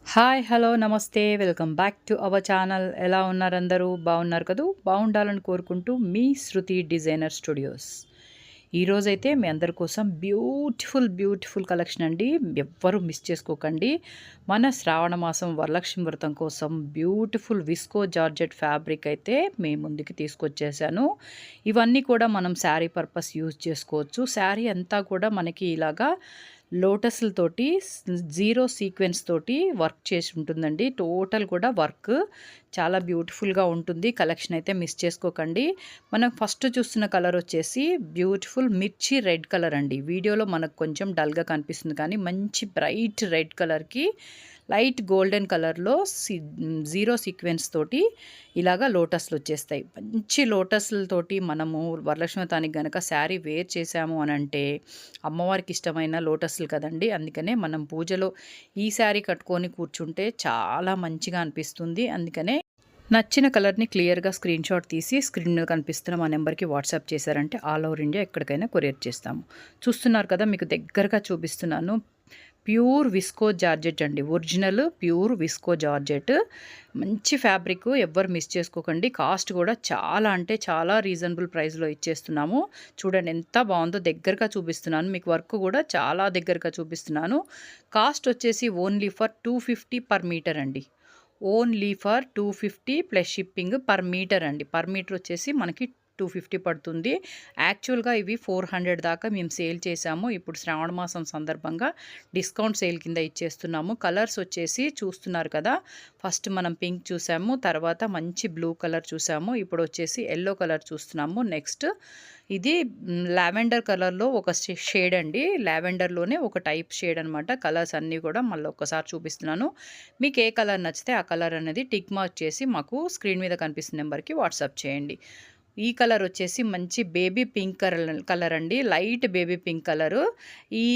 Hi! Hello! నమస్తే. Welcome back to our channel. ఎలా ఉన్నారందరూ? బాగున్నారు కదూ! బాగుండాలని కోరుకుంటూ మీ శృతి డిజైనర్ స్టూడియోస్. ఈరోజైతే మీ అందరి కోసం బ్యూటిఫుల్ కలెక్షన్ అండి. ఎవ్వరూ మిస్ చేసుకోకండి. మన శ్రావణ మాసం వరలక్ష్మి వ్రతం కోసం బ్యూటిఫుల్ విస్కో జార్జెట్ ఫ్యాబ్రిక్ అయితే మీ ముందుకి తీసుకొచ్చేసాను. ఇవన్నీ కూడా మనం శారీ పర్పస్ యూజ్ చేసుకోవచ్చు. శారీ అంతా కూడా మనకి ఇలాగా లోటస్‌లతోటి జీరో సీక్వెన్స్ తోటి వర్క్ చేసి ఉంటుందండి. టోటల్ కూడా వర్క్ చాలా బ్యూటిఫుల్‌గా ఉంటుంది. కలెక్షన్ అయితే మిస్ చేసుకోకండి. మనం ఫస్ట్ చూస్తున్న కలర్ వచ్చేసి బ్యూటిఫుల్ మిర్చి రెడ్ కలర్ అండి. వీడియోలో మనకు కొంచెం డల్‌గా కనిపిస్తుంది కానీ మంచి బ్రైట్ రెడ్ కలర్‌కి లైట్ గోల్డెన్ కలర్‌లో జీరో సీక్వెన్స్ తోటి ఇలాగా లోటస్‌లు వచ్చేస్తాయి. మంచి లోటస్‌లతోటి మనము వరలక్ష్మి వ్రతానికి గనక శారీ వేర్ చేశాము అనంటే అమ్మవారికి ఇష్టమైన లోటస్‌లు కదండీ! అందుకనే మనం పూజలో ఈ శారీ కట్టుకొని కూర్చుంటే చాలా మంచిగా అనిపిస్తుంది. అందుకనే నచ్చిన కలర్‌ని క్లియర్‌గా స్క్రీన్‌షాట్ తీసి స్క్రీన్ మీద కనిపిస్తున్న మా నెంబర్‌కి వాట్సాప్ చేశారంటే ఆల్ ఓవర్ ఇండియా ఎక్కడికైనా కొరియర్ చేస్తాము. చూస్తున్నారు కదా! మీకు దగ్గరగా చూపిస్తున్నాను. ప్యూర్ విస్కో జార్జెట్ అండి. Original pure visco georgette. మంచి ఫ్యాబ్రిక్ ఎవ్వరు మిస్ చేసుకోకండి. కాస్ట్ కూడా చాలా అంటే చాలా రీజనబుల్ ప్రైస్‌లో ఇచ్చేస్తున్నాము. చూడండి ఎంత బాగుందో దగ్గరగా చూపిస్తున్నాను. మీకు వర్క్ కూడా చాలా దగ్గరగా చూపిస్తున్నాను. కాస్ట్ వచ్చేసి ఓన్లీ ఫర్ 250 పర్ మీటర్ అండి. Only for 250 plus shipping per metre అండి. పర్ మీటర్ వచ్చేసి మనకి 250 పడుతుంది. యాక్చువల్‌గా ఇవి 400 దాకా మేము సేల్ చేశాము. ఇప్పుడు శ్రావణ మాసం సందర్భంగా డిస్కౌంట్ సేల్ కింద ఇచ్చేస్తున్నాము. కలర్స్ వచ్చేసి చూస్తున్నారు కదా! ఫస్ట్ మనం పింక్ చూసాము. తర్వాత మంచి బ్లూ కలర్ చూసాము. ఇప్పుడు వచ్చేసి యెల్లో కలర్ చూస్తున్నాము. నెక్స్ట్ ఇది లావెండర్ కలర్‌లో ఒక షేడ్ అండి. లావెండర్‌లోనే ఒక టైప్ షేడ్ అనమాట. కలర్స్ అన్నీ కూడా మళ్ళీ ఒక్కసారి చూపిస్తున్నాను. మీకు ఏ కలర్ నచ్చితే ఆ కలర్ అనేది టిక్ మార్క్ చేసి మాకు స్క్రీన్ మీద కనిపిస్తున్న నెంబర్‌కి వాట్సాప్ చేయండి. ఈ కలర్ వచ్చేసి మంచి బేబీ పింక్ కలర్ అండి. Light baby pink colour. ఈ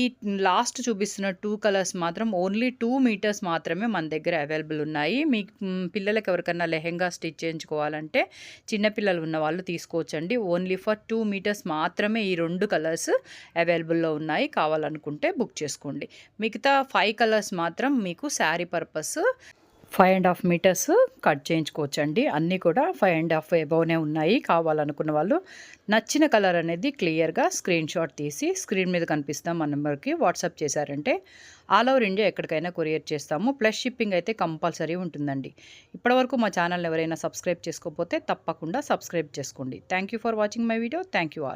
లాస్ట్ చూపిస్తున్న 2 కలర్స్ మాత్రం ఓన్లీ 2 మీటర్స్ మాత్రమే మన దగ్గర అవైలబుల్ ఉన్నాయి. మీకు పిల్లలకి ఎవరికన్నా లెహెంగా స్టిచ్ చేయించుకోవాలంటే చిన్న పిల్లలు ఉన్న వాళ్ళు తీసుకోవచ్చండి. ఓన్లీ ఫర్ 2 మీటర్స్ మాత్రమే ఈ 2 కలర్స్ అవైలబుల్‌లో ఉన్నాయి. కావాలనుకుంటే బుక్ చేసుకోండి. మిగతా 5 కలర్స్ మాత్రం మీకు శారీ పర్పస్ 5½ మీటర్స్ కట్ చేయించుకోవచ్చండి. అన్నీ కూడా 5½ ఎబోవ్‌నే ఉన్నాయి. కావాలనుకున్న వాళ్ళు నచ్చిన కలర్ అనేది క్లియర్‌గా స్క్రీన్‌షాట్ తీసి స్క్రీన్ మీద కనిపిస్తున్న మా నెంబర్‌కి వాట్సాప్ చేశారంటే ఆల్ ఓవర్ ఇండియా ఎక్కడికైనా కొరియర్ చేస్తాము. ప్లస్ షిప్పింగ్ అయితే కంపల్సరీ ఉంటుందండి. ఇప్పటివరకు మా ఛానల్‌ని ఎవరైనా సబ్స్క్రైబ్ చేసుకోకపోతే తప్పకుండా సబ్స్క్రైబ్ చేసుకోండి. Thank you for watching my video. Thank you all.